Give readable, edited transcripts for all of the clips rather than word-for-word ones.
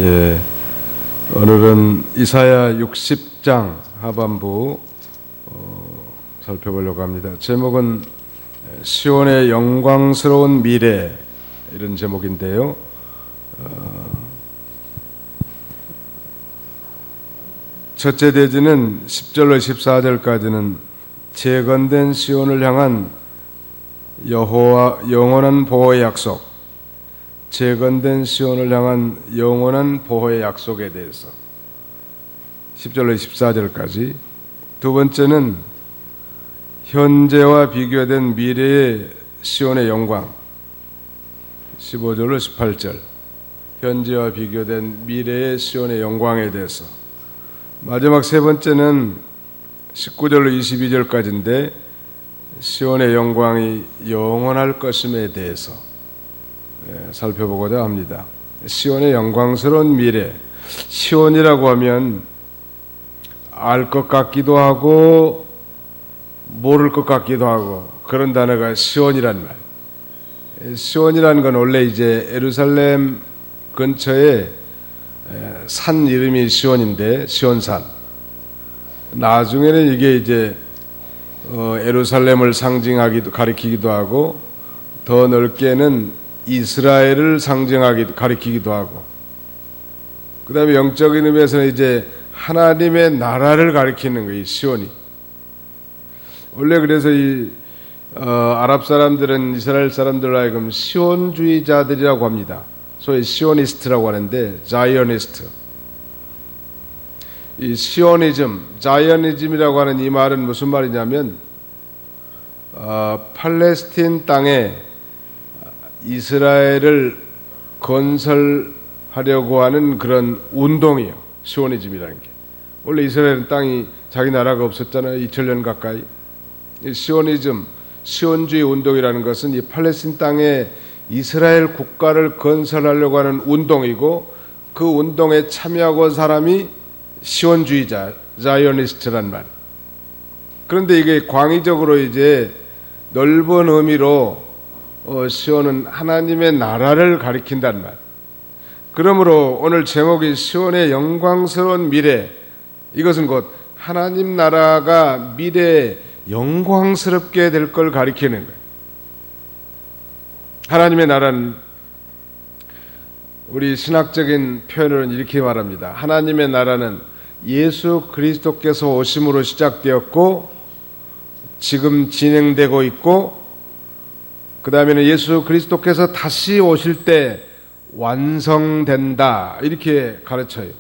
예, 오늘은 이사야 60장 하반부 살펴보려고 합니다. 제목은 시온의 영광스러운 미래, 이런 제목인데요. 첫째 대지는 10절로 14절까지는 재건된 시온을 향한 여호와 영원한 보호의 약속, 재건된 시온을 향한 영원한 보호의 약속에 대해서 10절로 14절까지, 두 번째는 현재와 비교된 미래의 시온의 영광 15절로 18절, 현재와 비교된 미래의 시온의 영광에 대해서, 마지막 세 번째는 19절로 22절까지인데 시온의 영광이 영원할 것임에 대해서 살펴보고자 합니다. 시온의 영광스러운 미래. 시온이라고 하면 알 것 같기도 하고 모를 것 같기도 하고 그런 단어가 시온이란 말. 시온이라는 건 원래 이제 예루살렘 근처에 산 이름이 시온인데, 시온산. 나중에는 이게 이제 예루살렘을 가리키기도 하고, 더 넓게는 이스라엘을 가리키기도 하고, 그 다음에 영적인 의미에서는 이제 하나님의 나라를 가리키는 거예요, 시온이. 원래 그래서 아랍 사람들은 이스라엘 사람들로 하여금 시온주의자들이라고 합니다. 소위 시오니스트라고 하는데, 자이어니스트. 이 시오니즘, 자이어니즘이라고 하는 이 말은 무슨 말이냐면, 팔레스틴 땅에 이스라엘을 건설하려고 하는 그런 운동이에요, 시오니즘이라는 게. 원래 이스라엘 땅이 자기 나라가 없었잖아요, 2000년 가까이. 이 시오니즘, 시온주의 운동이라는 것은 이 팔레스틴 땅에 이스라엘 국가를 건설하려고 하는 운동이고, 그 운동에 참여하고 온 사람이 시온주의자, 자이어니스트란 말. 그런데 이게 광의적으로 이제 넓은 의미로 시온은 하나님의 나라를 가리킨단 말. 그러므로 오늘 제목이 시온의 영광스러운 미래, 이것은 곧 하나님 나라가 미래에 영광스럽게 될 걸 가리키는 거예요. 하나님의 나라는, 우리 신학적인 표현으로는 이렇게 말합니다. 하나님의 나라는 예수 그리스도께서 오심으로 시작되었고 지금 진행되고 있고, 그 다음에는 예수 그리스도께서 다시 오실 때 완성된다, 이렇게 가르쳐요.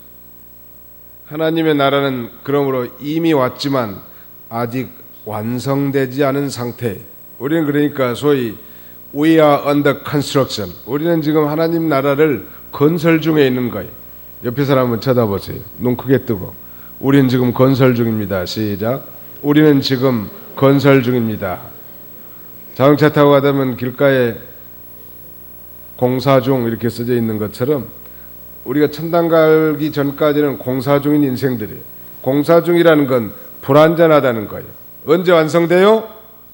하나님의 나라는 그러므로 이미 왔지만 아직 완성되지 않은 상태. 우리는 그러니까 소위 We are under construction. 우리는 지금 하나님 나라를 건설 중에 있는 거예요. 옆에 사람 한번 쳐다보세요. 눈 크게 뜨고. 우리는 지금 건설 중입니다. 시작. 우리는 지금 건설 중입니다. 자동차 타고 가다 보면 길가에 공사 중 이렇게 써져 있는 것처럼, 우리가 천당 가기 전까지는 공사 중인 인생들이에요. 공사 중이라는 건 불완전하다는 거예요. 언제 완성돼요?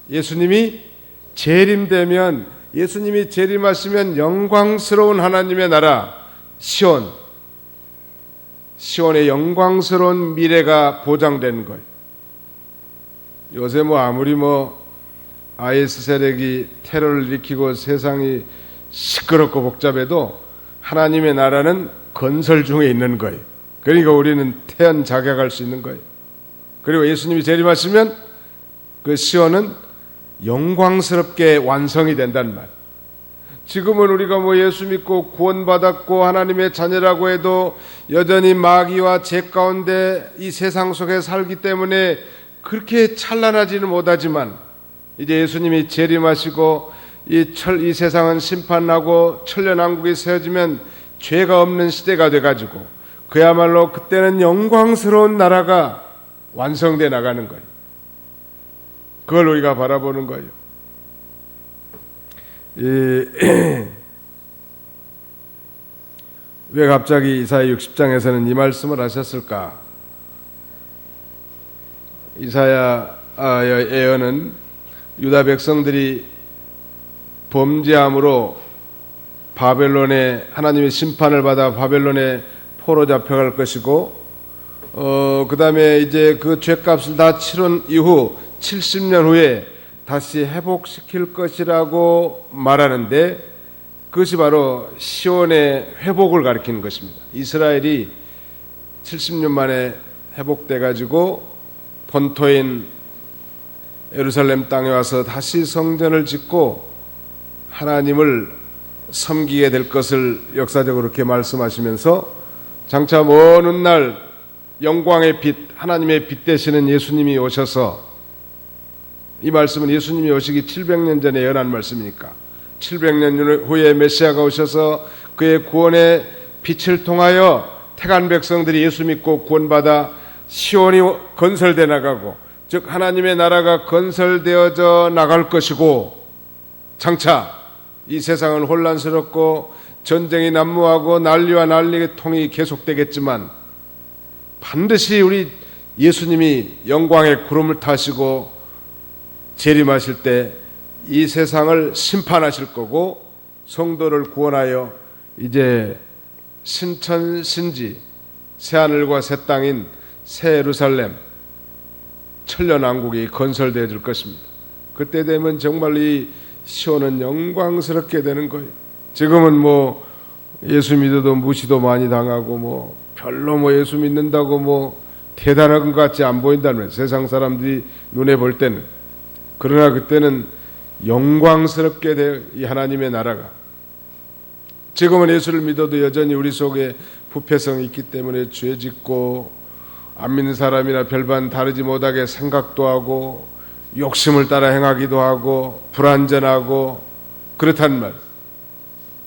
예수님이 재림되면, 예수님이 재림하시면 영광스러운 하나님의 나라 시온, 시온의 영광스러운 미래가 보장된 거예요. 요새 아무리 IS 세력이 테러를 일으키고 세상이 시끄럽고 복잡해도 하나님의 나라는 건설 중에 있는 거예요. 그러니까 우리는 태연 자격할 수 있는 거예요. 그리고 예수님이 재림하시면 그 시온은 영광스럽게 완성이 된다는 말. 지금은 우리가 예수 믿고 구원받았고 하나님의 자녀라고 해도 여전히 마귀와 죄 가운데 이 세상 속에 살기 때문에 그렇게 찬란하지는 못하지만, 이제 예수님이 재림하시고 이 세상은 심판하고 천년왕국이 세워지면 죄가 없는 시대가 돼가지고 그야말로 그때는 영광스러운 나라가 완성돼 나가는 거예요. 그걸 우리가 바라보는 거예요. 왜 갑자기 이사야 60장에서는 이 말씀을 하셨을까? 이사야 예언은 유다 백성들이 범죄함으로 바벨론에, 하나님의 심판을 받아 바벨론에 포로 잡혀갈 것이고 그 다음에 이제 그 죄값을 다 치른 이후 70년 후에 다시 회복시킬 것이라고 말하는데 그것이 바로 시온의 회복을 가리키는 것입니다. 이스라엘이 70년 만에 회복돼 가지고 본토인 예루살렘 땅에 와서 다시 성전을 짓고 하나님을 섬기게 될 것을 역사적으로 이렇게 말씀하시면서 장차 먼 훗날 영광의 빛, 하나님의 빛 되시는 예수님이 오셔서, 이 말씀은 예수님이 오시기 700년 전에 예언한 말씀이니까 700년 후에 메시아가 오셔서 그의 구원의 빛을 통하여 택한 백성들이 예수 믿고 구원받아 시온이 건설되어 나가고, 즉 하나님의 나라가 건설되어져 나갈 것이고, 장차 이 세상은 혼란스럽고 전쟁이 난무하고 난리와 난리의 통이 계속되겠지만 반드시 우리 예수님이 영광의 구름을 타시고 재림하실 때 이 세상을 심판하실 거고 성도를 구원하여 이제 신천신지 새하늘과 새 땅인 새 예루살렘 천년왕국이 건설되어질 것입니다. 그때 되면 정말 이 시온은 영광스럽게 되는 거예요. 지금은 뭐 예수 믿어도 무시도 많이 당하고 뭐 별로 뭐 예수 믿는다고 뭐 대단한 것 같지 안 보인다면 세상 사람들이 눈에 볼 때는. 그러나 그때는 영광스럽게 돼요. 이 하나님의 나라가. 지금은 예수를 믿어도 여전히 우리 속에 부패성이 있기 때문에 죄 짓고 안 믿는 사람이나 별반 다르지 못하게 생각도 하고 욕심을 따라 행하기도 하고 불완전하고 그렇단 말.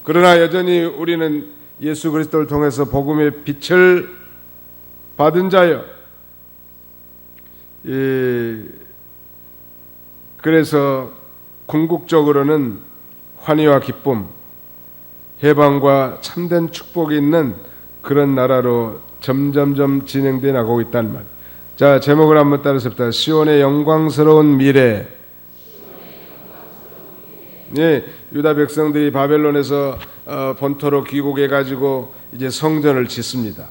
그러나 여전히 우리는 예수 그리스도를 통해서 복음의 빛을 받은 자요. 그래서 궁극적으로는 환희와 기쁨, 해방과 참된 축복이 있는 그런 나라로 점점점 진행돼 나가고 있단 말. 자, 제목을 한번 따라서 시온의 영광스러운 미래. 네, 유다 백성들이 바벨론에서 본토로 귀국해 가지고 이제 성전을 짓습니다.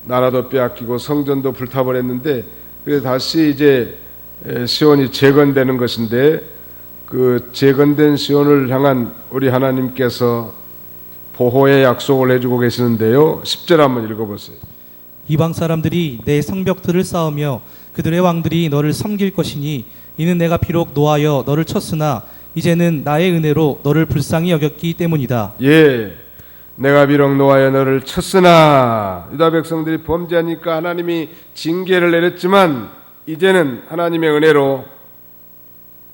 나라도 빼앗기고 성전도 불타버렸는데, 그래서 다시 이제 시온이 재건되는 것인데, 그 재건된 시온을 향한 우리 하나님께서 보호의 약속을 해주고 계시는데요. 10절 한번 읽어보세요. 이방 사람들이 내 성벽들을 쌓으며 그들의 왕들이 너를 섬길 것이니 이는 내가 비록 노하여 너를 쳤으나 이제는 나의 은혜로 너를 불쌍히 여겼기 때문이다. 예, 내가 비록 노하여 너를 쳤으나, 유다 백성들이 범죄하니까 하나님이 징계를 내렸지만 이제는 하나님의 은혜로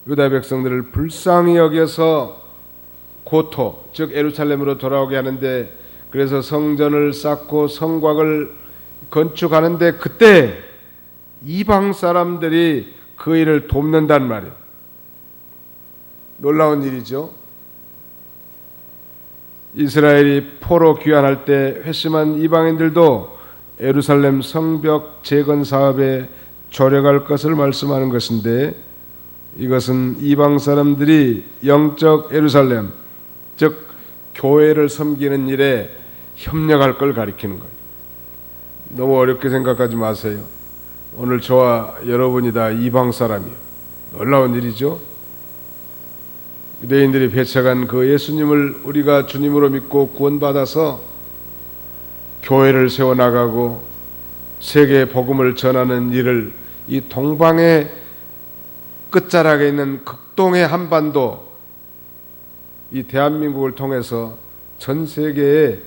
유다 백성들을 불쌍히 여겨서 고토, 즉 예루살렘으로 돌아오게 하는데, 그래서 성전을 쌓고 성곽을 건축하는데 그때 이방 사람들이 그 일을 돕는단 말이에요. 놀라운 일이죠. 이스라엘이 포로 귀환할 때 회심한 이방인들도 예루살렘 성벽 재건 사업에 조력할 것을 말씀하는 것인데, 이것은 이방 사람들이 영적 예루살렘, 즉 교회를 섬기는 일에 협력할 걸 가리키는 거예요. 너무 어렵게 생각하지 마세요. 오늘 저와 여러분이 다 이방 사람이에요. 놀라운 일이죠. 유대인들이 배척한 그 예수님을 우리가 주님으로 믿고 구원받아서 교회를 세워나가고 세계에 복음을 전하는 일을, 이 동방의 끝자락에 있는 극동의 한반도, 이 대한민국을 통해서 전 세계에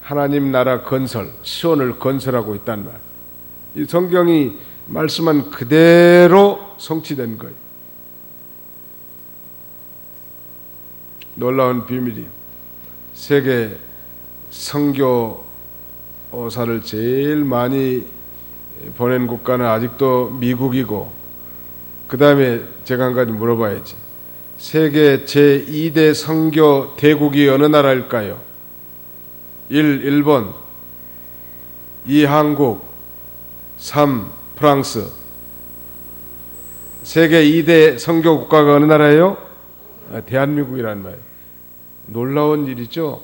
하나님 나라 건설, 시온을 건설하고 있단 말. 이 성경이 말씀한 그대로 성취된 거예요. 놀라운 비밀이에요. 세계 선교사를 제일 많이 보낸 국가는 아직도 미국이고, 그 다음에 제가 한 가지 물어봐야지. 세계 제2대 선교 대국이 어느 나라일까요? 1. 일본, 2. 한국, 3. 프랑스. 세계 2대 선교 국가가 어느 나라예요? 대한민국이란 말이에요. 놀라운 일이죠.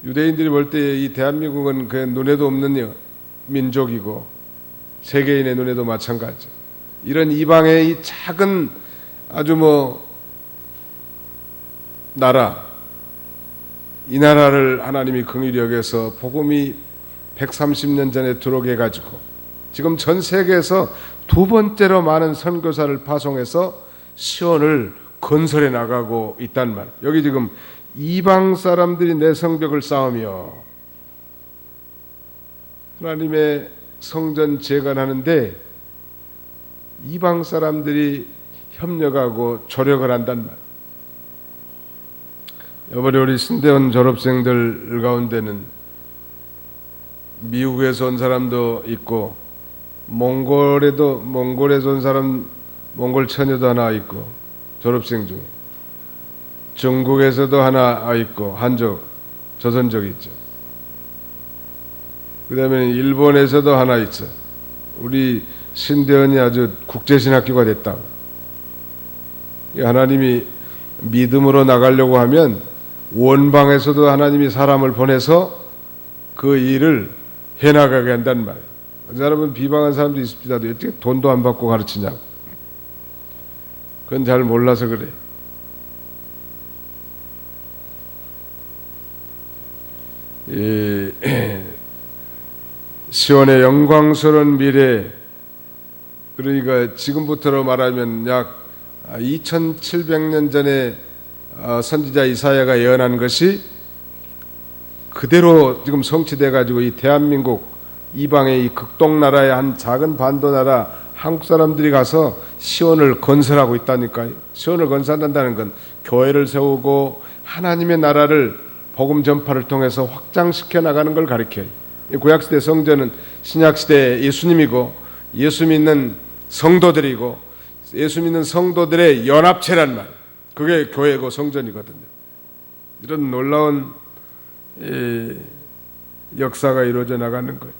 유대인들이 볼 때 이 대한민국은 그 눈에도 없는 민족이고 세계인의 눈에도 마찬가지. 이런 이방의 이 작은 아주 나라, 이 나라를 하나님이 긍휼히 여겨서 복음이 130년 전에 들어오게 해가지고 지금 전 세계에서 두 번째로 많은 선교사를 파송해서 시온을 건설해 나가고 있단 말. 여기 지금 이방 사람들이 내 성벽을 쌓으며 하나님의 성전 재건하는데 이방 사람들이 협력하고 조력을 한단 말. 이번에 우리 신대원 졸업생들 가운데는 미국에서 온 사람도 있고 몽골에서 온 사람, 몽골 처녀도 하나 있고 졸업생 중에 중국에서도 하나 있고 한족, 조선족 있죠. 그 다음에 일본에서도 하나 있어. 우리 신대원이 아주 국제신학교가 됐다고. 하나님이 믿음으로 나가려고 하면 원방에서도 하나님이 사람을 보내서 그 일을 해나가게 한단 말이에요. 여러분 비방한 사람도 있습니다. 어떻게 돈도 안 받고 가르치냐고. 그건 잘 몰라서 그래. 시온의 영광스러운 미래, 그러니까 지금부터로 말하면 약 2700년 전에 선지자 이사야가 예언한 것이 그대로 지금 성취돼 가지고 이 대한민국 이방의 이 극동나라의 한 작은 반도 나라 한국 사람들이 가서 시온을 건설하고 있다니까요. 시온을 건설한다는 건 교회를 세우고 하나님의 나라를 복음 전파를 통해서 확장시켜 나가는 걸 가리켜요. 구약시대 성전은 신약시대 예수님이고 예수 믿는 성도들이고 예수 믿는 성도들의 연합체란 말. 그게 교회고 성전이거든요. 이런 놀라운 역사가 이루어져 나가는 거예요.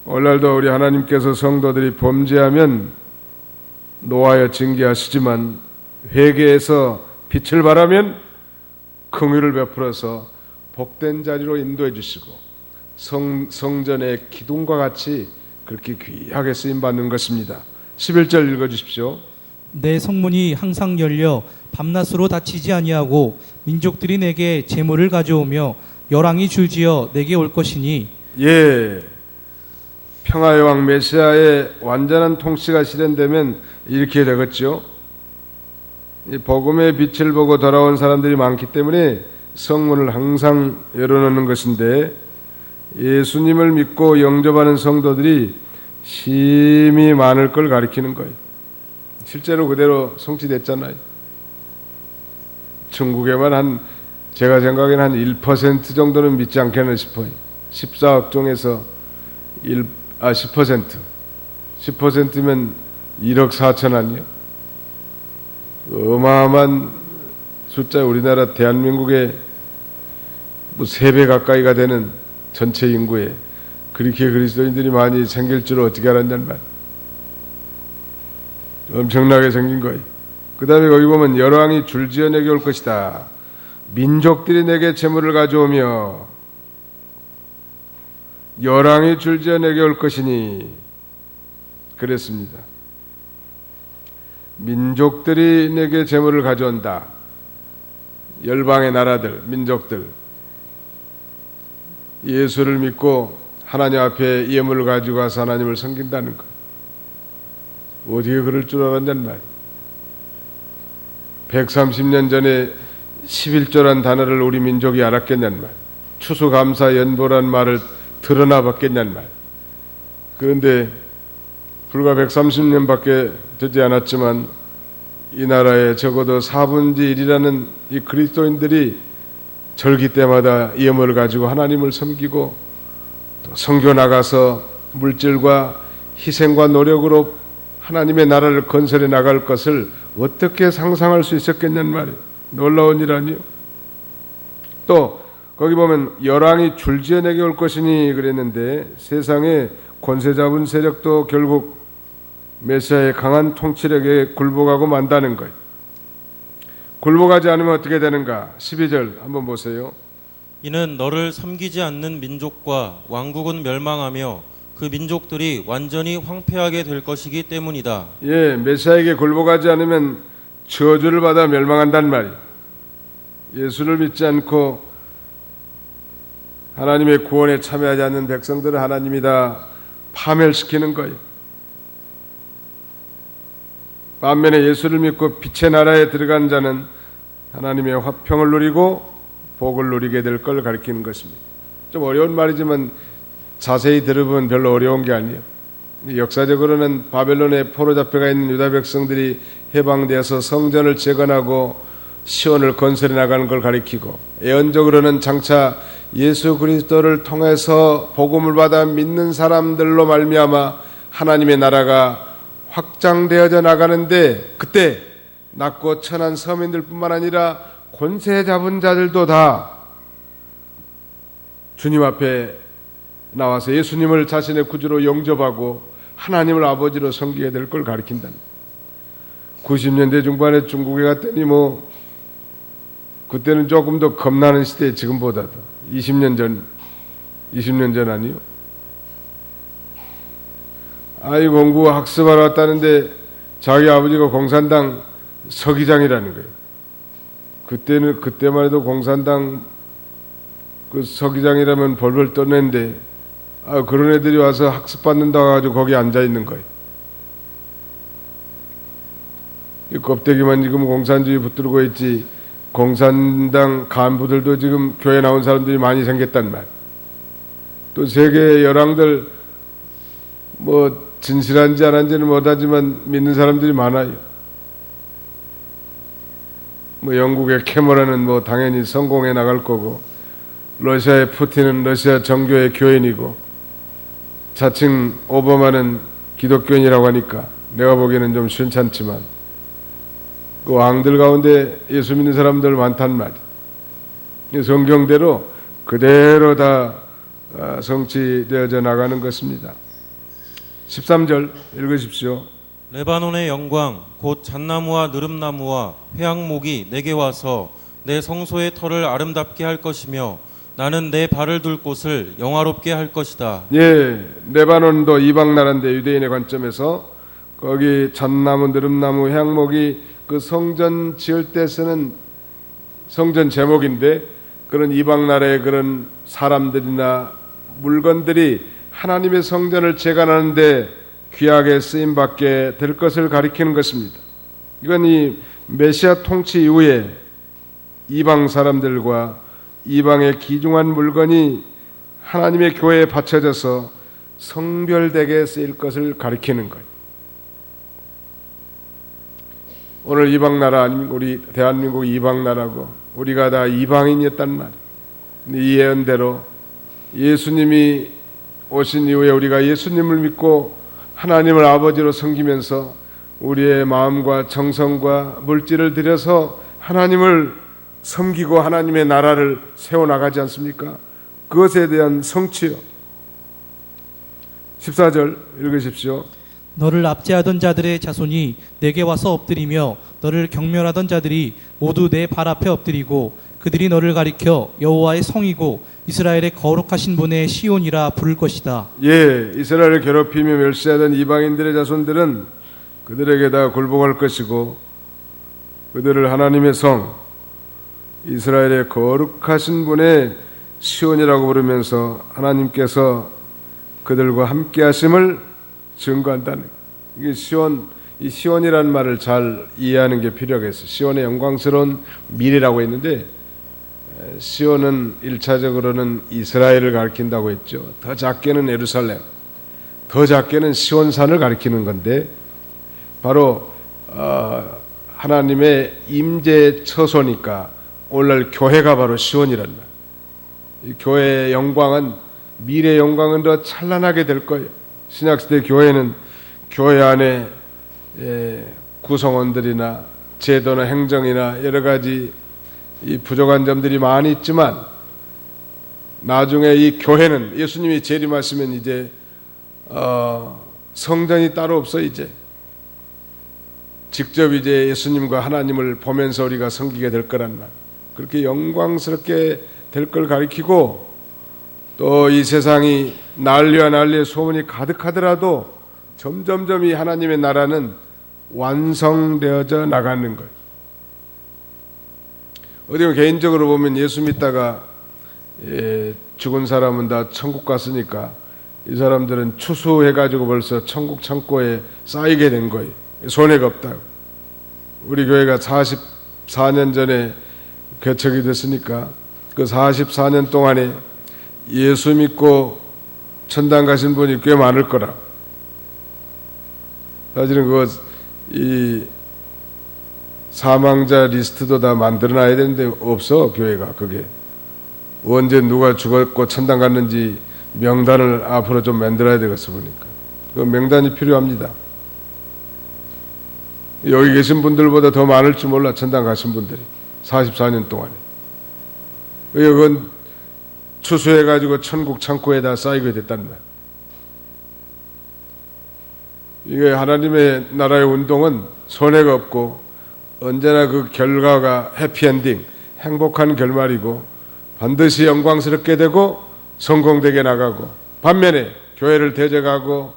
오늘날도 우리 하나님께서 성도들이 범죄하면 노하여 징계하시지만 회개해서 빛을 발하면 긍휼을 베풀어서 복된 자리로 인도해 주시고 성전의 기둥과 같이 그렇게 귀하게 쓰임받는 것입니다. 11절 읽어주십시오. 내 성문이 항상 열려 밤낮으로 닫히지 아니하고 민족들이 내게 재물을 가져오며 열왕이 줄지어 내게 올 것이니. 예, 평화의 왕 메시아의 완전한 통치가 실현되면 이렇게 되겠죠. 이 복음의 빛을 보고 돌아온 사람들이 많기 때문에 성문을 항상 열어놓는 것인데 예수님을 믿고 영접하는 성도들이 심히 많을 걸 가리키는 거예요. 실제로 그대로 성취됐잖아요. 중국에만 제가 생각에는 한 1% 정도는 믿지 않겠나 싶어요. 14억 중에서 10%. 10%면 1억 4천만이요. 어마어마한 숫자. 우리나라 대한민국의 3배 가까이가 되는 전체 인구에 그렇게 그리스도인들이 많이 생길 줄 어떻게 알았냔 말. 엄청나게 생긴 거예요. 그 다음에 거기 보면 열왕이 줄지어 내게 올 것이다. 민족들이 내게 재물을 가져오며 열왕이 줄지어 내게 올 것이니 그랬습니다. 민족들이 내게 재물을 가져온다. 열방의 나라들, 민족들 예수를 믿고 하나님 앞에 예물을 가지고 와서 하나님을 섬긴다는 것. 어떻게 그럴 줄 알았냔 말. 130년 전에 11조란 단어를 우리 민족이 알았겠냔 말. 추수감사 연보란 말을 드러나 봤겠냔 말. 그런데 불과 130년밖에 되지 않았지만 이 나라에 적어도 4분의 1이라는 이 그리스도인들이 절기 때마다 예물을 가지고 하나님을 섬기고 또 선교 나가서 물질과 희생과 노력으로 하나님의 나라를 건설해 나갈 것을 어떻게 상상할 수 있었겠냐는 말이에요. 놀라운 일 아니요. 또 거기 보면 열왕이 줄지어 내게 올 것이니 그랬는데 세상에 권세 잡은 세력도 결국 메시아의 강한 통치력에 굴복하고 만다는 거예요. 굴복하지 않으면 어떻게 되는가? 12절 한번 보세요. 이는 너를 섬기지 않는 민족과 왕국은 멸망하며 그 민족들이 완전히 황폐하게 될 것이기 때문이다. 예, 메시아에게 굴복하지 않으면 저주를 받아 멸망한단 말이에요. 예수를 믿지 않고 하나님의 구원에 참여하지 않는 백성들을 하나님이 다 파멸시키는 거예요. 반면에 예수를 믿고 빛의 나라에 들어간 자는 하나님의 화평을 누리고 복을 누리게 될 걸 가리키는 것입니다. 좀 어려운 말이지만 자세히 들어보면 별로 어려운 게 아니에요. 역사적으로는 바벨론에 포로 잡혀가 있는 유다 백성들이 해방되어서 성전을 재건하고 시온을 건설해 나가는 걸 가리키고, 예언적으로는 장차 예수 그리스도를 통해서 복음을 받아 믿는 사람들로 말미암아 하나님의 나라가 확장되어져 나가는데, 그때 낮고 천한 서민들뿐만 아니라 권세 잡은 자들도 다 주님 앞에 나와서 예수님을 자신의 구주로 영접하고 하나님을 아버지로 섬기게 될 걸 가리킨다. 90년대 중반에 중국에 갔더니 그때는 조금 더 겁나는 시대에, 지금보다도 20년 전 아니요? 아이 공부 학습하러 왔다는데 자기 아버지가 공산당 서기장이라는 거예요. 그때만 해도 공산당 그 서기장이라면 벌벌 떠는데, 그런 애들이 와서 학습받는다고 해가지고 거기 앉아 있는 거예요. 이 껍데기만 지금 공산주의 붙들고 있지, 공산당 간부들도 지금 교회 나온 사람들이 많이 생겼단 말. 또 세계 열왕들 진실한지 안 한지는 못하지만 믿는 사람들이 많아요. 영국의 캐머런은 당연히 성공해 나갈 거고, 러시아의 푸틴은 러시아 정교의 교인이고, 자칭 오바마는 기독교인이라고 하니까 내가 보기에는 좀 순찮지만, 그 왕들 가운데 예수 믿는 사람들 많단 말이에요. 성경대로 그대로 다 성취되어져 나가는 것입니다. 13절 읽으십시오. 레바논의 영광 곧 잣나무와 느릅나무와 회양목이 내게 와서 내 성소의 터를 아름답게 할 것이며 나는 내 발을 둘 곳을 영화롭게 할 것이다. 예, 레바논도 이방 나라인데 유대인의 관점에서 거기 잣나무, 느릅나무, 회양목이 그 성전 지을 때 쓰는 성전 제목인데, 그런 이방 나라의 그런 사람들이나 물건들이 하나님의 성전을 재건하는데 귀하게 쓰임받게 될 것을 가리키는 것입니다. 이건 이 메시아 통치 이후에 이방 사람들과 이방의 귀중한 물건이 하나님의 교회에 바쳐져서 성별되게 쓰일 것을 가리키는 거예요. 오늘 이방 나라 아니면 우리 대한민국 이방 나라고 우리가 다 이방인이었단 말이에요. 이 예언대로 예수님이 오신 이후에 우리가 예수님을 믿고 하나님을 아버지로 섬기면서 우리의 마음과 정성과 물질을 들여서 하나님을 섬기고 하나님의 나라를 세워나가지 않습니까? 그것에 대한 성취요. 14절 읽으십시오. 너를 압제하던 자들의 자손이 내게 와서 엎드리며 너를 경멸하던 자들이 모두 내 발 앞에 엎드리고 그들이 너를 가리켜 여호와의 성이고 이스라엘의 거룩하신 분의 시온이라 부를 것이다. 예, 이스라엘을 괴롭히며 멸시하던 이방인들의 자손들은 그들에게 다 굴복할 것이고, 그들을 하나님의 성, 이스라엘의 거룩하신 분의 시온이라고 부르면서 하나님께서 그들과 함께 하심을 증거한다는 거예요. 이게 이 시온이라는 말을 잘 이해하는 게 필요하겠어요. 시온의 영광스러운 미래라고 했는데, 시온은 1차적으로는 이스라엘을 가리킨다고 했죠. 더 작게는 예루살렘, 더 작게는 시온산을 가리키는 건데, 바로 하나님의 임재 처소니까 오늘날 교회가 바로 시온이란 말. 이 교회의 영광은, 미래 영광은 더 찬란하게 될 거예요. 신약시대 교회는 교회 안에 구성원들이나 제도나 행정이나 여러 가지 이 부족한 점들이 많이 있지만, 나중에 이 교회는 예수님이 재림하시면 이제 성전이 따로 없어. 이제 직접 이제 예수님과 하나님을 보면서 우리가 섬기게 될 거란 말. 그렇게 영광스럽게 될 걸 가리키고, 또 이 세상이 난리와 난리의 소문이 가득하더라도 점점점 이 하나님의 나라는 완성되어져 나가는 거예요. 어디 개인적으로 보면 예수 믿다가 죽은 사람은 다 천국 갔으니까 이 사람들은 추수해가지고 벌써 천국 창고에 쌓이게 된 거예요. 손해가 없다고. 우리 교회가 44년 전에 개척이 됐으니까 그 44년 동안에 예수 믿고 천당 가신 분이 꽤 많을 거라. 사실은 이 사망자 리스트도 다 만들어놔야 되는데 없어, 교회가. 그게 언제 누가 죽었고 천당 갔는지 명단을 앞으로 좀 만들어야 되겠어 보니까. 그 명단이 필요합니다. 여기 계신 분들보다 더 많을지 몰라, 천당 가신 분들이 44년 동안에. 그건 추수해가지고 천국 창고에다 쌓이게 됐단 말이에요. 이게 하나님의 나라의 운동은 손해가 없고 언제나 그 결과가 해피엔딩, 행복한 결말이고 반드시 영광스럽게 되고 성공되게 나가고, 반면에 교회를 대적하고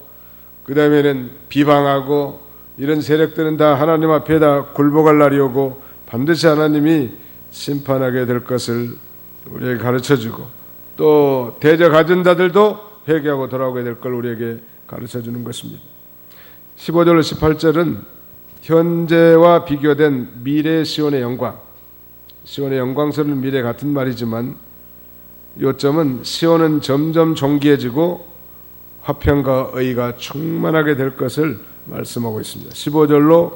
그 다음에는 비방하고 이런 세력들은 다 하나님 앞에 다 굴복할 날이 오고 반드시 하나님이 심판하게 될 것을 우리에게 가르쳐주고, 또 대적하던 자들도 회개하고 돌아오게 될 걸 우리에게 가르쳐주는 것입니다. 15절로 18절은 현재와 비교된 미래 시온의 영광, 시온의 영광스러운 미래 같은 말이지만 요점은 시온은 점점 존귀해지고 화평과 의가 충만하게 될 것을 말씀하고 있습니다. 15절로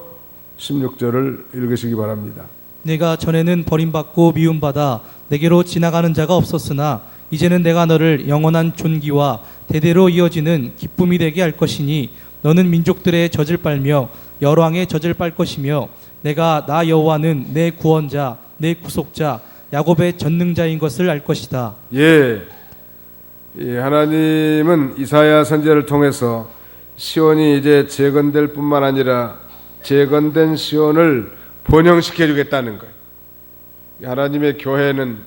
16절을 읽으시기 바랍니다. 내가 전에는 버림받고 미움받아 내게로 지나가는 자가 없었으나 이제는 내가 너를 영원한 존귀와 대대로 이어지는 기쁨이 되게 할 것이니 너는 민족들의 젖을 빨며 열왕의 젖을 빨 것이며 내가 나 여호와는 내 구원자 내 구속자 야곱의 전능자인 것을 알 것이다. 예, 하나님은 이사야 선지자를 통해서 시온이 이제 재건될 뿐만 아니라 재건된 시온을 번영시켜 주겠다는 거예요. 하나님의 교회는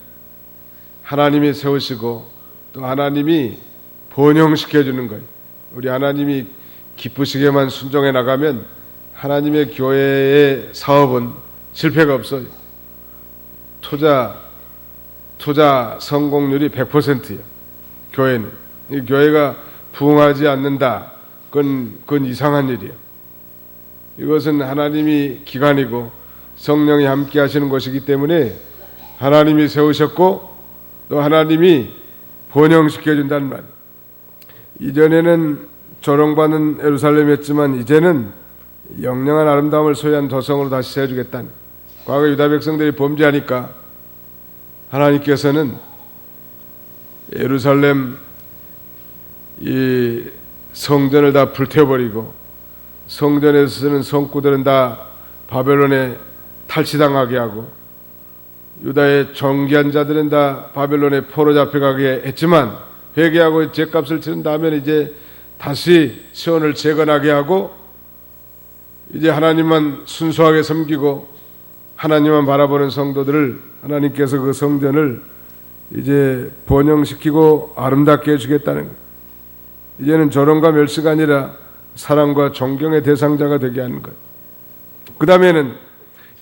하나님이 세우시고 또 하나님이 번영시켜 주는 거예요. 우리 하나님이 기쁘시게만 순종해 나가면 하나님의 교회의 사업은 실패가 없어요. 투자 성공률이 100%예요. 교회는. 이 교회가 부흥하지 않는다. 그건 이상한 일이에요. 이것은 하나님이 기관이고 성령이 함께 하시는 것이기 때문에 하나님이 세우셨고 또 하나님이 번영시켜 준다는 말. 이전에는 조롱받는 예루살렘이었지만 이제는 영영한 아름다움을 소유한 도성으로 다시 세워주겠다는. 과거 유다 백성들이 범죄하니까 하나님께서는 예루살렘 이 성전을 다 불태워버리고 성전에서 쓰는 성구들은 다 바벨론에 탈취당하게 하고 유다의 존귀한 자들은 다 바벨론에 포로 잡혀가게 했지만 회개하고 죄값을 치른 다음에 이제 다시 시온을 재건하게 하고 이제 하나님만 순수하게 섬기고 하나님만 바라보는 성도들을 하나님께서 그 성전을 이제 번영시키고 아름답게 해주겠다는 거예요. 이제는 조롱과 멸시가 아니라 사랑과 존경의 대상자가 되게 하는 거예요. 그 다음에는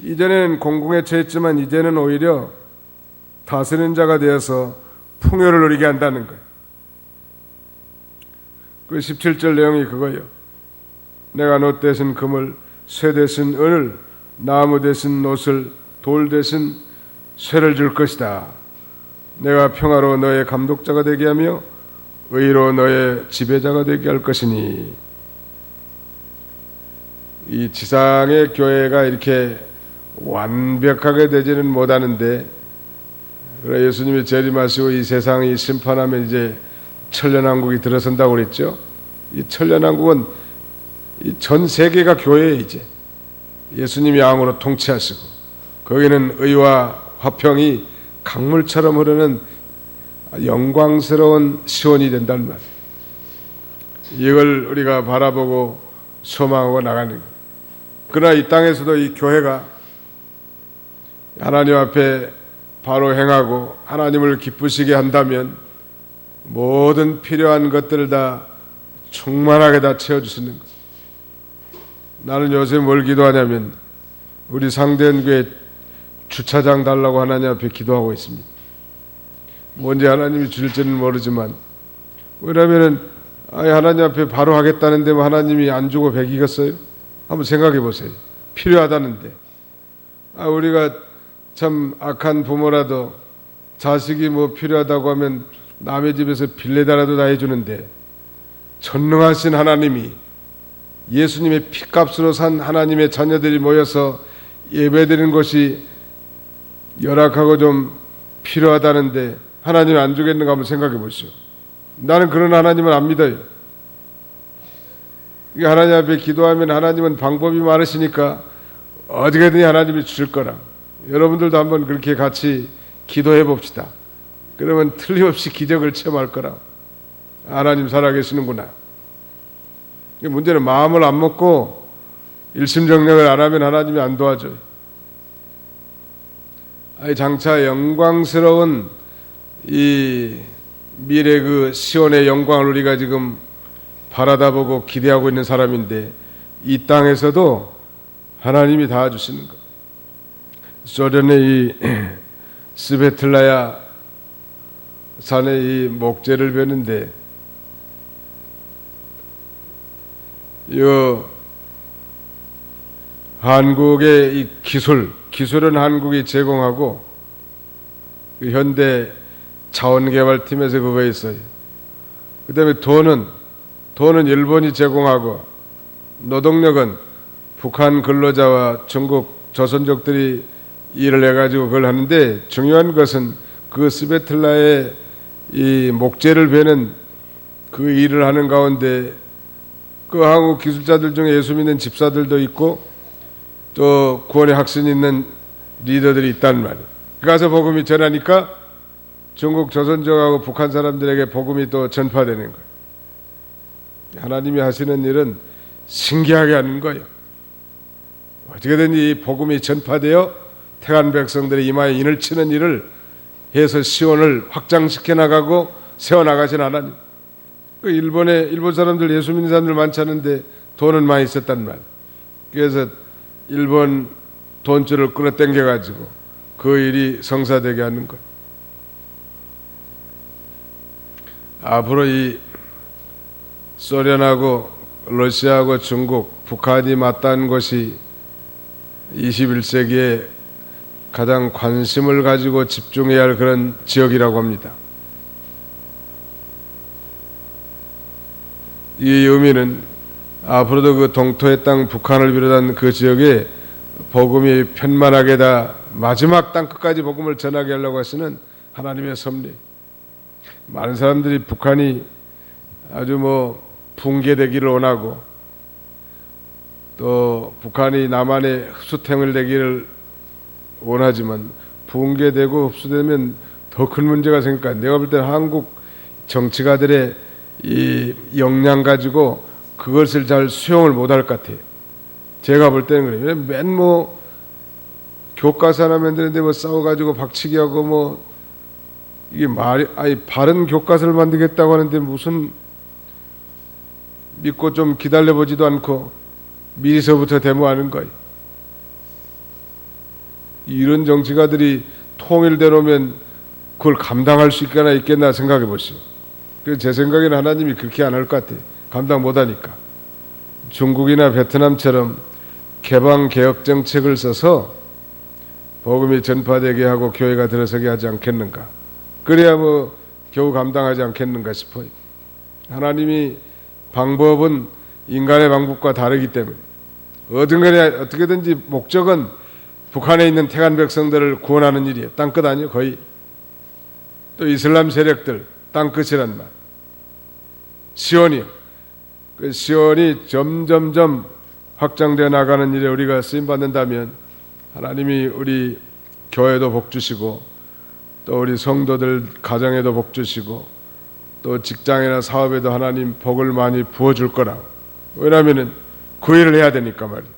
이전에는 공공에 처했지만 이제는 오히려 다스리는 자가 되어서 풍요를 누리게 한다는 거예요. 그 17절 내용이 그거예요. 내가 놋 대신 금을, 쇠 대신 은을, 나무 대신 놋을, 돌 대신 쇠를 줄 것이다. 내가 평화로 너의 감독자가 되게 하며 의로 너의 지배자가 되게 할 것이니. 이 지상의 교회가 이렇게 완벽하게 되지는 못하는데 그래 예수님이 재림하시고 이 세상이 심판하면 이제 천년왕국이 들어선다고 그랬죠. 이 천년왕국은 전 세계가 교회에 이제 예수님이 왕으로 통치하시고 거기는 의와 화평이 강물처럼 흐르는 영광스러운 시온이 된다는 말. 이걸 우리가 바라보고 소망하고 나가는 거예요. 그러나 이 땅에서도 이 교회가 하나님 앞에 바로 행하고 하나님을 기쁘시게 한다면 모든 필요한 것들을 다 충만하게 다 채워주시는 것. 나는 요새 뭘 기도하냐면 우리 상대교회 주차장 달라고 하나님 앞에 기도하고 있습니다. 뭔지 하나님이 줄지는 모르지만, 왜냐하면 하나님 앞에 바로 하겠다는데 뭐 하나님이 안 주고 배기겠어요? 한번 생각해 보세요. 필요하다는데. 우리가 참 악한 부모라도 자식이 뭐 필요하다고 하면 남의 집에서 빌려다라도 다 해주는데, 전능하신 하나님이 예수님의 피값으로 산 하나님의 자녀들이 모여서 예배드리는 것이 열악하고 좀 필요하다는데 하나님 안 주겠는가 한번 생각해 보시오. 나는 그런 하나님을 안 믿어요. 하나님 앞에 기도하면 하나님은 방법이 많으시니까 어떻게든지 하나님이 주실 거라. 여러분들도 한번 그렇게 같이 기도해 봅시다. 그러면 틀림없이 기적을 체험할 거라. 하나님 살아계시는구나. 문제는 마음을 안 먹고 일심정령을 안 하면 하나님이 안 도와줘요. 장차 영광스러운 이 미래 그 시온의 영광을 우리가 지금 바라다보고 기대하고 있는 사람인데, 이 땅에서도 하나님이 다 주시는 것. 소련의 이 스베틀라야 산에 이 목재를 베는데, 이 한국의 이 기술은 한국이 제공하고 현대 자원개발팀에서 그거 있어요. 그 다음에 돈은 일본이 제공하고, 노동력은 북한 근로자와 중국 조선족들이 일을 해가지고 그걸 하는데, 중요한 것은 그 스베틀라의 이 목재를 베는 그 일을 하는 가운데 그 한국 기술자들 중에 예수 믿는 집사들도 있고 또 구원의 확신이 있는 리더들이 있단 말이에요. 가서 복음이 전하니까 중국 조선족하고 북한 사람들에게 복음이 또 전파되는 거예요. 하나님이 하시는 일은 신기하게 하는 거예요. 어떻게든지 이 복음이 전파되어 택한 백성들의 이마에 인을 치는 일을 해서 시온을 확장시켜 나가고 세워나가신 하나님. 일본 사람들, 예수 믿는 사람들 많지 않은데 돈은 많이 있었단 말이에요. 그래서 일본 돈줄을 끌어당겨가지고 그 일이 성사되게 하는 거예요. 앞으로 이 소련하고 러시아하고 중국, 북한이 맞닿은 것이 21세기에 가장 관심을 가지고 집중해야 할 그런 지역이라고 합니다. 이 의미는 앞으로도 그 동토의 땅 북한을 비롯한 그 지역에 복음이 편만하게 다 마지막 땅 끝까지 복음을 전하게 하려고 하시는 하나님의 섭리. 많은 사람들이 북한이 아주 붕괴되기를 원하고, 또 북한이 남한의 흡수탱을 되기를 원하지만, 붕괴되고 흡수되면 더 큰 문제가 생길까. 내가 볼 때는 한국 정치가들의 이 역량 가지고 그것을 잘 수용을 못할 것 같아요. 제가 볼 때는 그래요. 맨 교과서 하나 만드는데 싸워가지고 박치기하고 이게 바른 교과서를 만들겠다고 하는데 무슨 믿고 좀 기다려보지도 않고 미리서부터 데모하는 거예요. 이런 정치가들이 통일되놓으면 그걸 감당할 수 있겠나 생각해 보시오. 그래서 제 생각에는 하나님이 그렇게 안 할 것 같아요. 감당 못하니까. 중국이나 베트남처럼 개방개혁 정책을 써서 복음이 전파되게 하고 교회가 들어서게 하지 않겠는가. 그래야 겨우 감당하지 않겠는가 싶어요. 하나님이 방법은 인간의 방법과 다르기 때문에 어떻게든지 목적은 북한에 있는 택한 백성들을 구원하는 일이에요. 땅끝 아니에요, 거의. 또 이슬람 세력들, 땅끝이란 말. 시온이요. 그 시온이 점점점 확장되어 나가는 일에 우리가 쓰임받는다면 하나님이 우리 교회도 복 주시고, 또 우리 성도들 가정에도 복 주시고, 또 직장이나 사업에도 하나님 복을 많이 부어줄 거라. 왜냐하면 그 일을 해야 되니까 말이에요.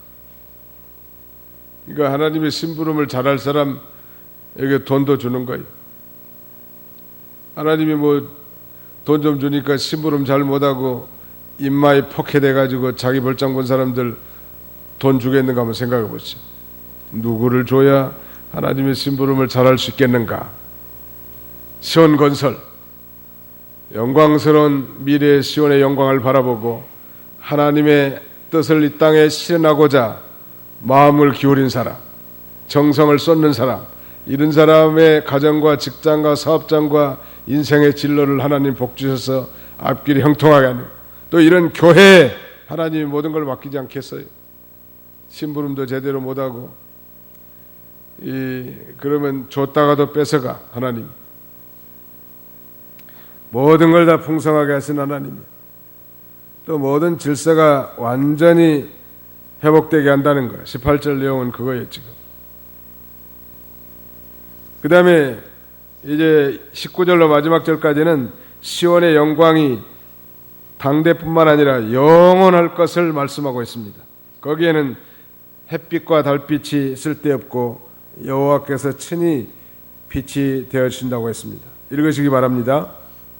그러니까 하나님의 심부름을 잘할 사람에게 돈도 주는 거예요. 하나님이 뭐 돈 좀 주니까 심부름 잘 못하고 입마에 폭해돼가지고 자기 벌장 본 사람들 돈 주겠는가 한번 생각해 보시죠. 누구를 줘야 하나님의 심부름을 잘할 수 있겠는가? 시온건설, 영광스러운 미래의 시온의 영광을 바라보고 하나님의 뜻을 이 땅에 실현하고자 마음을 기울인 사람, 정성을 쏟는 사람, 이런 사람의 가정과 직장과 사업장과 인생의 진로를 하나님 복 주셔서 앞길이 형통하게 하는, 또 이런 교회에 하나님이 모든 걸 맡기지 않겠어요? 심부름도 제대로 못하고 그러면 줬다가도 뺏어가. 하나님 모든 걸 다 풍성하게 하신 하나님, 또 모든 질서가 완전히 회복되게 한다는 거예요. 18절 내용은 그거예요. 지금 그 다음에 이제 19절로 마지막 절까지는 시온의 영광이 당대뿐만 아니라 영원할 것을 말씀하고 있습니다. 거기에는 햇빛과 달빛이 쓸데없고 여호와께서 친히 빛이 되어주신다고 했습니다. 읽으시기 바랍니다.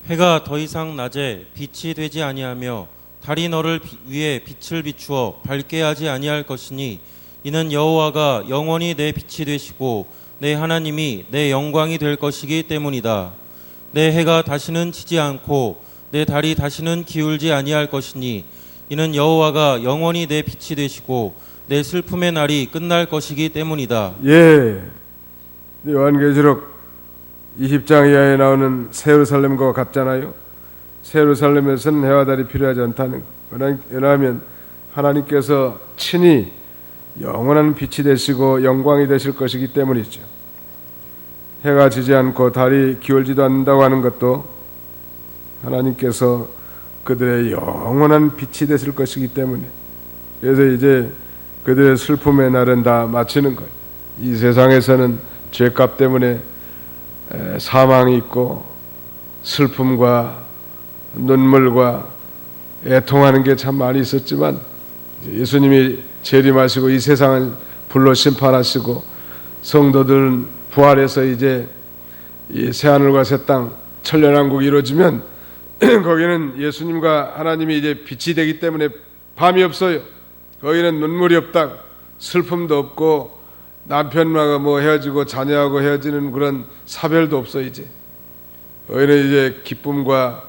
해가 더 이상 낮에 빛이 되지 아니하며 달이 너를 위에 빛을 비추어 밝게 하지 아니할 것이니 이는 여호와가 영원히 내 빛이 되시고 내 하나님이 내 영광이 될 것이기 때문이다. 내 해가 다시는 지지 않고 내 달이 다시는 기울지 아니할 것이니 이는 여호와가 영원히 내 빛이 되시고 내 슬픔의 날이 끝날 것이기 때문이다. 예, 요한계시록 20장 이하에 나오는 새 예루살렘과 같잖아요. 새 예루살렘에서는 해와 달이 필요하지 않다는 거. 왜냐하면 하나님께서 친히 영원한 빛이 되시고 영광이 되실 것이기 때문이죠. 해가 지지 않고 달이 기울지도 않는다고 하는 것도 하나님께서 그들의 영원한 빛이 되실 것이기 때문에, 그래서 이제 그들의 슬픔의 날은 다 마치는 거예요. 이 세상에서는 죄값 때문에 사망이 있고 슬픔과 눈물과 애통하는 게 참 많이 있었지만 예수님이 재림하시고 이 세상을 불로 심판하시고 성도들은 부활해서 이제 이 새하늘과 새 땅 천년왕국이 이루어지면 거기는 예수님과 하나님이 이제 빛이 되기 때문에 밤이 없어요. 거기는 눈물이 없다, 슬픔도 없고 남편과 뭐 헤어지고 자녀하고 헤어지는 그런 사별도 없어. 이제 거기는 이제 기쁨과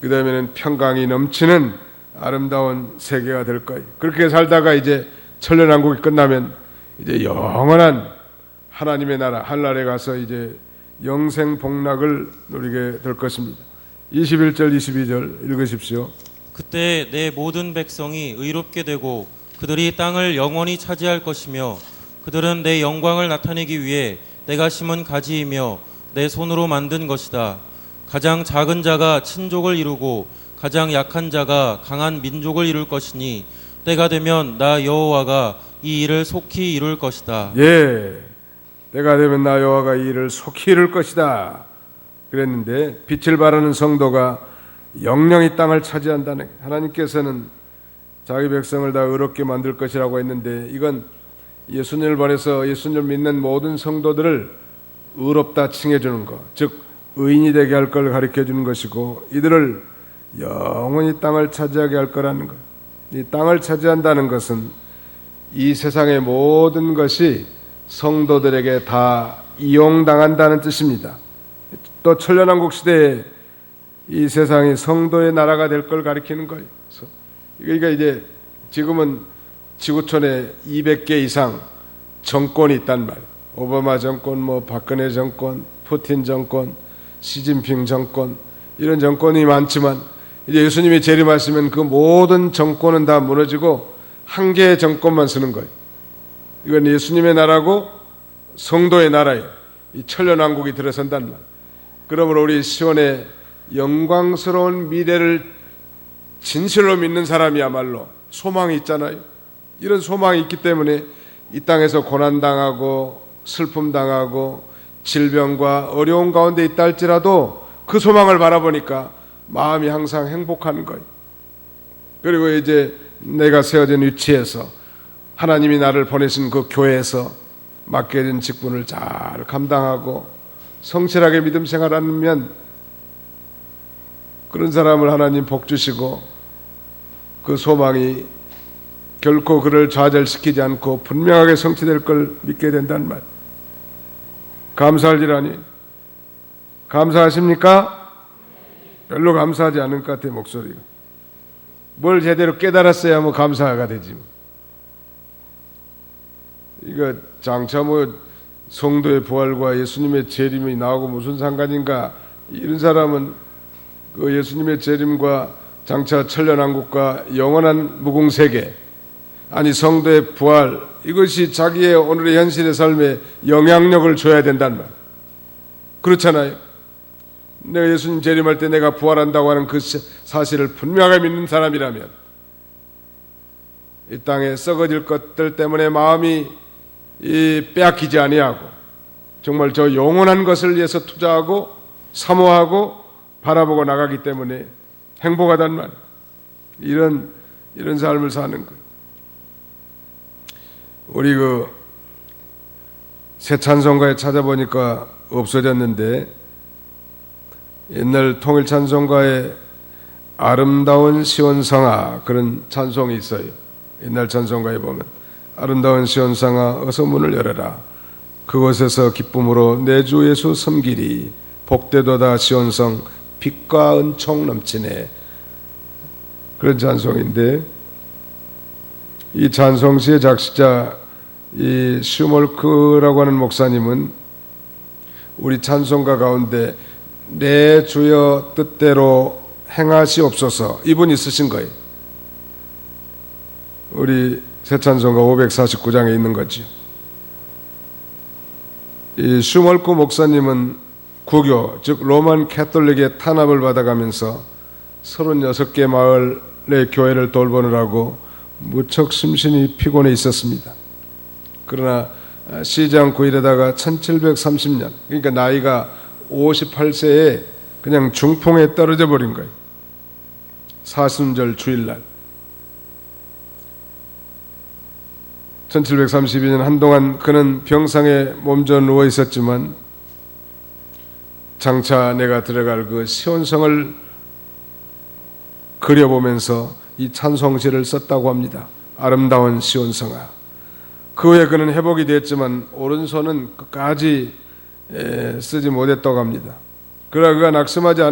그 다음에는 평강이 넘치는 아름다운 세계가 될 거예요. 그렇게 살다가 이제 천년왕국이 끝나면 이제 영원한 하나님의 나라 하늘나라에 가서 이제 영생 복락을 누리게 될 것입니다. 21절 22절 읽으십시오. 그때 내 모든 백성이 의롭게 되고 그들이 땅을 영원히 차지할 것이며 그들은 내 영광을 나타내기 위해 내가 심은 가지이며 내 손으로 만든 것이다. 가장 작은 자가 친족을 이루고 가장 약한 자가 강한 민족을 이룰 것이니 때가 되면 나 여호와가 이 일을 속히 이룰 것이다. 예, 때가 되면 나 여호와가 이 일을 속히 이룰 것이다 그랬는데, 빛을 바라는 성도가 영영이 땅을 차지한다는, 하나님께서는 자기 백성을 다 의롭게 만들 것이라고 했는데, 이건 예수님을 보내서 예수님을 믿는 모든 성도들을 의롭다 칭해주는 것, 즉 의인이 되게 할 걸 가르쳐주는 것이고, 이들을 영원히 땅을 차지하게 할 거라는 것. 이 땅을 차지한다는 것은 이 세상의 모든 것이 성도들에게 다 이용당한다는 뜻입니다. 또 천년왕국 시대에 이 세상이 성도의 나라가 될 걸 가리키는 거예요. 그러니까 이제 지금은 지구촌에 200개 이상 정권이 있단 말이에요. 오바마 정권, 뭐 박근혜 정권, 푸틴 정권, 시진핑 정권, 이런 정권이 많지만 이제 예수님이 재림하시면 그 모든 정권은 다 무너지고 한 개의 정권만 쓰는 거예요. 이건 예수님의 나라고 성도의 나라예요. 이 천년왕국이 들어선단 말이에요. 그러므로 우리 시온의 영광스러운 미래를 진실로 믿는 사람이야말로 소망이 있잖아요. 이런 소망이 있기 때문에 이 땅에서 고난당하고 슬픔당하고 질병과 어려운 가운데 있다 할지라도 그 소망을 바라보니까 마음이 항상 행복한 거예요. 그리고 이제 내가 세워진 위치에서 하나님이 나를 보내신 그 교회에서 맡겨진 직분을 잘 감당하고 성실하게 믿음 생활하면 그런 사람을 하나님 복 주시고 그 소망이 결코 그를 좌절시키지 않고 분명하게 성취될 걸 믿게 된단 말. 감사할지라니. 감사하십니까? 별로 감사하지 않은 것 같아 목소리가. 뭘 제대로 깨달았어야 뭐 감사가 되지. 이거 장차 뭐 성도의 부활과 예수님의 재림이 나오고 무슨 상관인가? 이런 사람은 그 예수님의 재림과 장차 천년왕국과 영원한 무궁세계, 아니 성도의 부활, 이것이 자기의 오늘의 현실의 삶에 영향력을 줘야 된단 말. 그렇잖아요. 내가 예수님 재림할 때 내가 부활한다고 하는 그 사실을 분명하게 믿는 사람이라면 이 땅에 썩어질 것들 때문에 마음이 빼앗기지 아니하고 정말 저 영원한 것을 위해서 투자하고 사모하고 바라보고 나가기 때문에 행복하단 말. 이런 삶을 사는 거예요. 우리 새 찬송가에 찾아보니까 없어졌는데 옛날 통일 찬송가에 아름다운 시온상아 그런 찬송이 있어요. 옛날 찬송가에 보면 아름다운 시온상아 어서 문을 열어라. 그곳에서 기쁨으로 내 주 예수 섬기리. 복되도다 시온성 빛과 은총 넘치네. 그런 찬송인데 이 찬송시의 작시자 이 슈몰크라고 하는 목사님은 우리 찬송가 가운데 내 주여 뜻대로 행하시옵소서 이분이 쓰신 거예요. 우리 새 찬송가 549장에 있는 거죠. 이 슈몰크 목사님은 구교, 즉 로만 캐톨릭의 탄압을 받아가면서 36개 마을의 교회를 돌보느라고 무척 심신이 피곤해 있었습니다. 그러나 쉬지 않고 일하다가 1730년, 그러니까 나이가 58세에 그냥 중풍에 떨어져 버린 거예요. 사순절 주일날 1732년 한동안 그는 병상에 몸져 누워 있었지만 장차 내가 들어갈 그 시온성을 그려보면서 이 찬송시를 썼다고 합니다. 아름다운 시온성아. 그 후에 그는 회복이 됐지만 오른손은 끝까지 쓰지 못했다고 합니다. 그러나 그가 낙심하지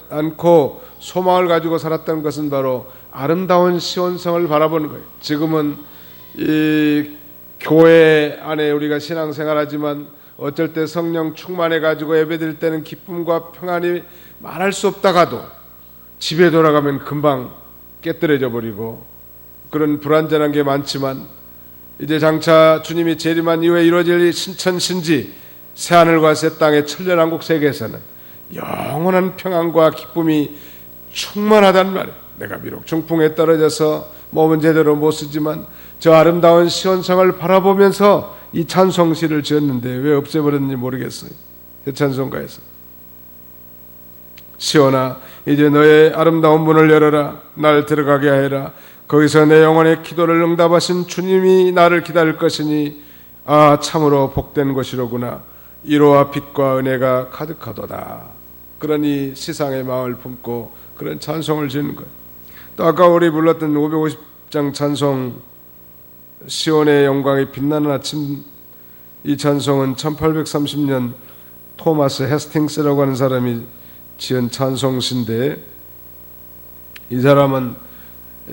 않고 소망을 가지고 살았던 것은 바로 아름다운 시온성을 바라보는 거예요. 지금은 이 교회 안에 우리가 신앙생활하지만 어쩔 때 성령 충만해 가지고 예배드릴 때는 기쁨과 평안이 말할 수 없다가도 집에 돌아가면 금방 깨뜨려져 버리고 그런 불완전한 게 많지만 이제 장차 주님이 재림한 이후에 이루어질 신천신지 새하늘과 새 땅의 천년왕국 세계에서는 영원한 평안과 기쁨이 충만하단 말이에요. 내가 비록 중풍에 떨어져서 몸은 제대로 못 쓰지만 저 아름다운 시온성을 바라보면서 이 찬송시를 지었는데 왜 없애버렸는지 모르겠어요. 그 찬송가에서 시온아 이제 너의 아름다운 문을 열어라. 날 들어가게 하여라. 거기서 내 영혼의 기도를 응답하신 주님이 나를 기다릴 것이니 아 참으로 복된 것이로구나. 위로와 빛과 은혜가 가득하도다. 그러니 시상의 마음을 품고 그런 찬송을 지는 거예요. 또 아까 우리 불렀던 550장 찬송 시온의 영광이 빛나는 아침, 이 찬송은 1830년 토마스 헤스팅스라고 하는 사람이 지은 찬송시인데 이 사람은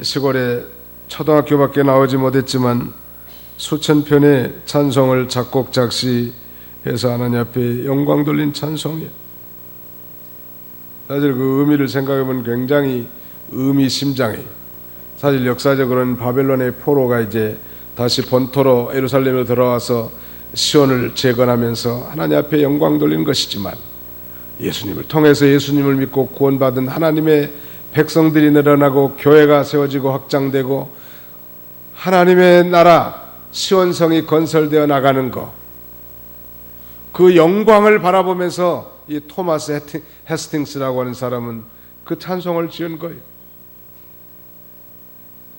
시골에 초등학교밖에 나오지 못했지만 수천 편의 찬송을 작곡 작시해서 하나님 앞에 영광 돌린 찬송이에요. 사실 그 의미를 생각해보면 굉장히 의미심장해요. 사실 역사적으로는 바벨론의 포로가 이제 다시 본토로 예루살렘으로 들어와서 시온을 재건하면서 하나님 앞에 영광 돌리는 것이지만 예수님을 통해서 예수님을 믿고 구원받은 하나님의 백성들이 늘어나고 교회가 세워지고 확장되고 하나님의 나라 시온성이 건설되어 나가는 것, 그 영광을 바라보면서 이 토마스 헤스팅스라고 하는 사람은 그 찬송을 지은 거예요.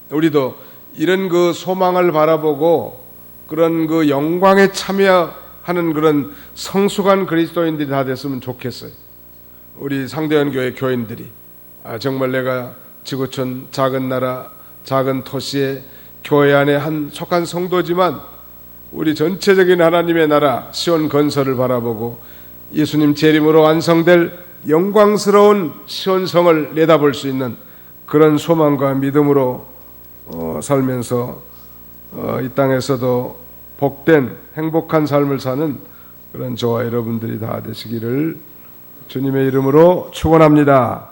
우리도 이런 그 소망을 바라보고 그런 그 영광에 참여하는 그런 성숙한 그리스도인들이 다 됐으면 좋겠어요. 우리 상대원 교회 교인들이 정말 내가 지구촌 작은 나라 작은 도시의 교회 안에 한 속한 성도지만 우리 전체적인 하나님의 나라 시온 건설을 바라보고 예수님 재림으로 완성될 영광스러운 시온성을 내다볼 수 있는 그런 소망과 믿음으로 살면서 이 땅에서도 복된 행복한 삶을 사는 그런 저와 여러분들이 다 되시기를 주님의 이름으로 축원합니다.